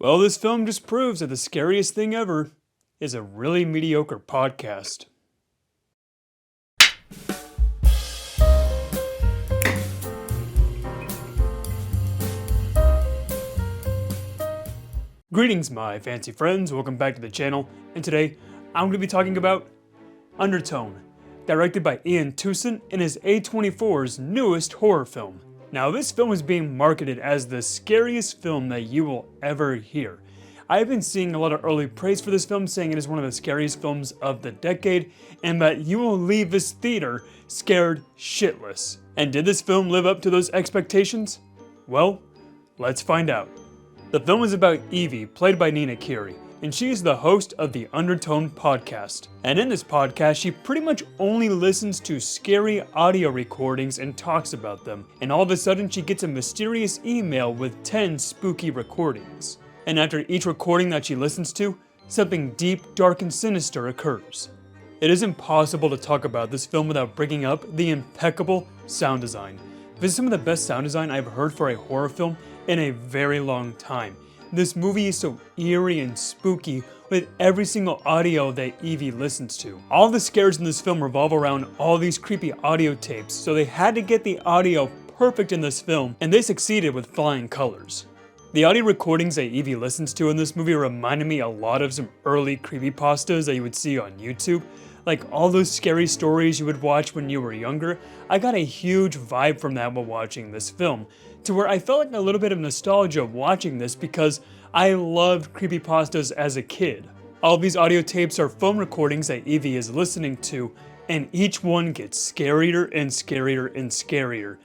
Well, this film just proves that the scariest thing ever is a really mediocre podcast. Greetings, my fancy friends. Welcome back to the channel. And today, I'm going to be talking about Undertone, directed by Ian Tucson and is A24's newest horror film. Now, this film is being marketed as the scariest film that you will ever hear. I've been seeing a lot of early praise for this film, saying it is one of the scariest films of the decade, and that you will leave this theater scared shitless. And did this film live up to those expectations? Well, let's find out. The film is about Evie, played by Nina Kiri, and she is the host of the Undertone podcast. And in this podcast, she pretty much only listens to scary audio recordings and talks about them. And all of a sudden, she gets a mysterious email with 10 spooky recordings. And after each recording that she listens to, something deep, dark, and sinister occurs. It is impossible to talk about this film without bringing up the impeccable sound design. This is some of the best sound design I've heard for a horror film in a very long time. This movie is so eerie and spooky with every single audio that Evie listens to. All the scares in this film revolve around all these creepy audio tapes, so they had to get the audio perfect in this film, and they succeeded with flying colors. The audio recordings that Evie listens to in this movie reminded me a lot of some early creepypastas that you would see on YouTube. Like all those scary stories you would watch when you were younger. I got a huge vibe from that while watching this film, to where I felt like a little bit of nostalgia watching this because I loved creepypastas as a kid. All of these audio tapes are phone recordings that Evie is listening to, and each one gets scarier and scarier and scarier.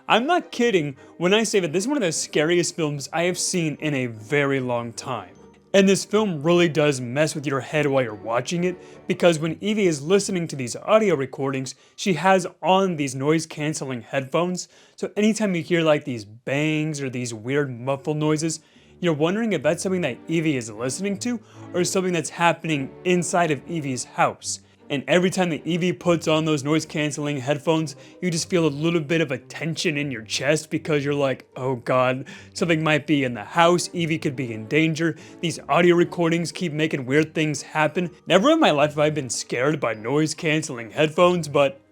I'm not kidding when I say that this is one of the scariest films I have seen in a very long time. And this film really does mess with your head while you're watching it, because when Evie is listening to these audio recordings, she has on these noise-canceling headphones, so anytime you hear like these bangs or these weird muffled noises, you're wondering if that's something that Evie is listening to, or something that's happening inside of Evie's house. And every time that Evie puts on those noise-canceling headphones, you just feel a little bit of a tension in your chest because you're like, oh god, something might be in the house, Evie could be in danger, these audio recordings keep making weird things happen. Never in my life have I been scared by noise-canceling headphones, but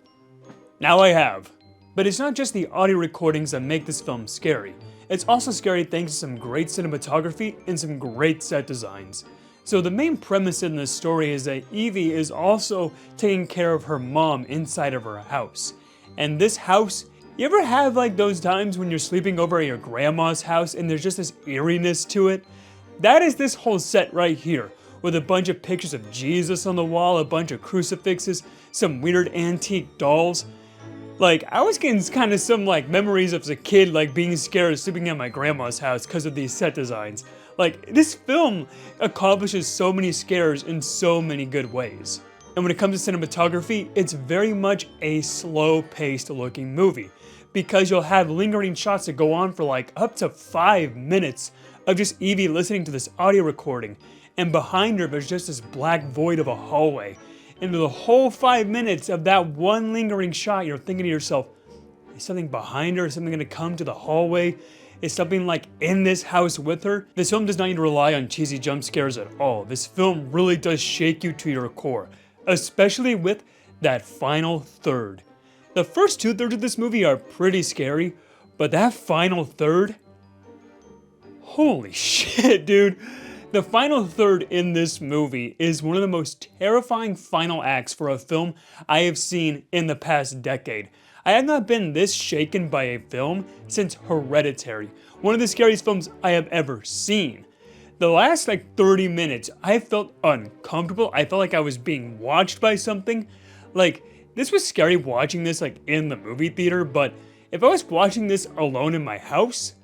now I have. But it's not just the audio recordings that make this film scary. It's also scary thanks to some great cinematography and some great set designs. So the main premise in this story is that Evie is also taking care of her mom inside of her house. And this house, you ever have like those times when you're sleeping over at your grandma's house and there's just this eeriness to it? That is this whole set right here, with a bunch of pictures of Jesus on the wall, a bunch of crucifixes, some weird antique dolls. Like, I was getting kind of some like memories of as a kid, like being scared of sleeping at my grandma's house because of these set designs. Like, this film accomplishes so many scares in so many good ways. And when it comes to cinematography, it's very much a slow-paced looking movie, because you'll have lingering shots that go on for like up to 5 minutes of just Evie listening to this audio recording, and behind her there's just this black void of a hallway. And the whole 5 minutes of that one lingering shot, you're thinking to yourself, is something behind her? Is something gonna come to the hallway? Is something like in this house with her? This film does not need to rely on cheesy jump scares at all. This film really does shake you to your core, especially with that final third. The first 2/3 of this movie are pretty scary, but that final third, holy shit, dude. The final third in this movie is one of the most terrifying final acts for a film I have seen in the past decade. I have not been this shaken by a film since Hereditary, one of the scariest films I have ever seen. The last like 30 minutes, I felt uncomfortable. I felt like I was being watched by something. Like, this was scary watching this like in the movie theater, but if I was watching this alone in my house,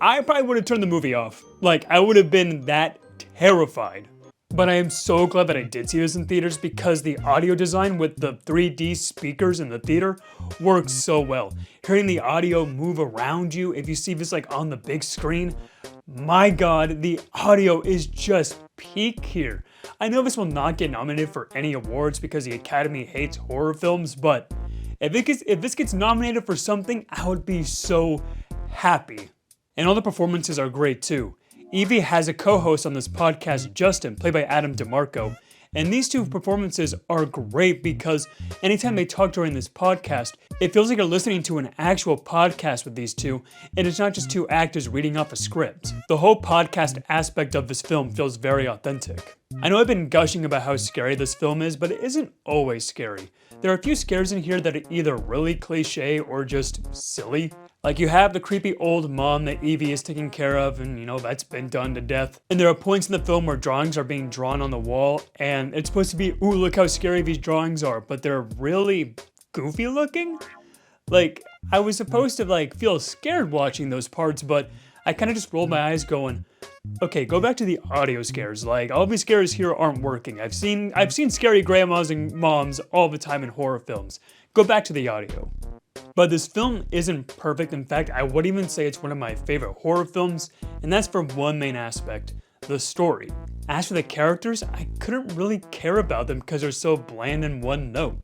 I probably would have turned the movie off. Like, I would have been that terrified. But I am so glad that I did see this in theaters, because the audio design with the 3D speakers in the theater works so well. Hearing the audio move around you, if you see this like on the big screen, my god, the audio is just peak here. I know this will not get nominated for any awards because the Academy hates horror films, but if this gets nominated for something, I would be so happy. And all the performances are great too. Evie has a co-host on this podcast, Justin, played by Adam DeMarco, and these two performances are great because anytime they talk during this podcast, it feels like you're listening to an actual podcast with these two, and it's not just two actors reading off a script. The whole podcast aspect of this film feels very authentic. I know I've been gushing about how scary this film is, but it isn't always scary. There are a few scares in here that are either really cliche or just silly. Like, you have the creepy old mom that Evie is taking care of, and that's been done to death. And there are points in the film where drawings are being drawn on the wall, and it's supposed to be, ooh, look how scary these drawings are, but they're really goofy looking. Like, I was supposed to feel scared watching those parts, but I kind of just rolled my eyes going, okay, go back to the audio scares. Like, all these scares here aren't working. I've seen scary grandmas and moms all the time in horror films. Go back to the audio. But this film isn't perfect. In fact, I would even say it's one of my favorite horror films, and that's for one main aspect, the story. As for the characters, I couldn't really care about them because they're so bland and one note.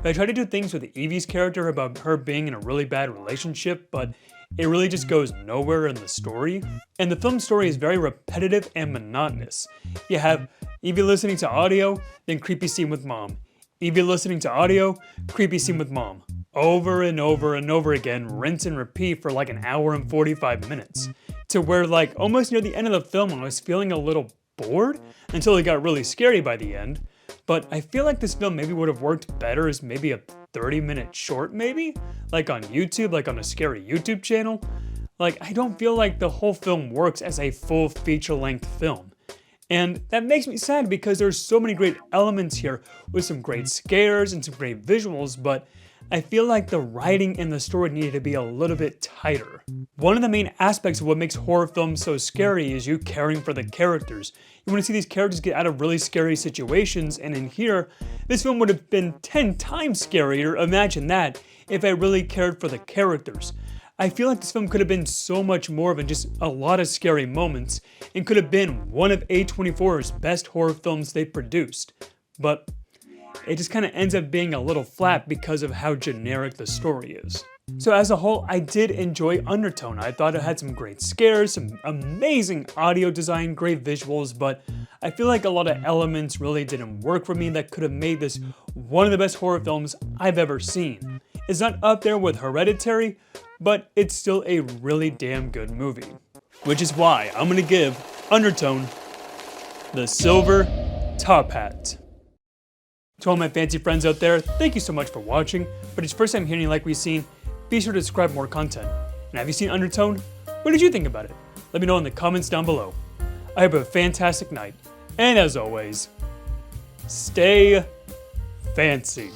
I tried to do things with Evie's character about her being in a really bad relationship, but it really just goes nowhere in the story. And the film story is very repetitive and monotonous. You have Evie listening to audio, then creepy scene with mom. Evie listening to audio, creepy scene with mom. Over and over and over again, rinse and repeat for an hour and 45 minutes. To where almost near the end of the film I was feeling a little bored until it got really scary by the end. But I feel like this film maybe would have worked better as maybe a 30-minute short maybe? On YouTube, on a scary YouTube channel. I don't feel like the whole film works as a full feature-length film. And that makes me sad because there's so many great elements here with some great scares and some great visuals, but I feel like the writing and the story needed to be a little bit tighter. One of the main aspects of what makes horror films so scary is you caring for the characters. You want to see these characters get out of really scary situations, and in here, this film would have been 10 times scarier, imagine that, if I really cared for the characters. I feel like this film could have been so much more than just a lot of scary moments, and could have been one of A24's best horror films they produced. But it just kind of ends up being a little flat because of how generic the story is. So as a whole, I did enjoy Undertone. I thought it had some great scares, some amazing audio design, great visuals, but I feel like a lot of elements really didn't work for me that could have made this one of the best horror films I've ever seen. It's not up there with Hereditary, but it's still a really damn good movie. Which is why I'm gonna give Undertone the silver top hat. To all my fancy friends out there, thank you so much for watching, but it's your first time hearing what we've seen, be sure to subscribe for more content. And have you seen Undertone? What did you think about it? Let me know in the comments down below. I hope you have a fantastic night, and as always, stay fancy.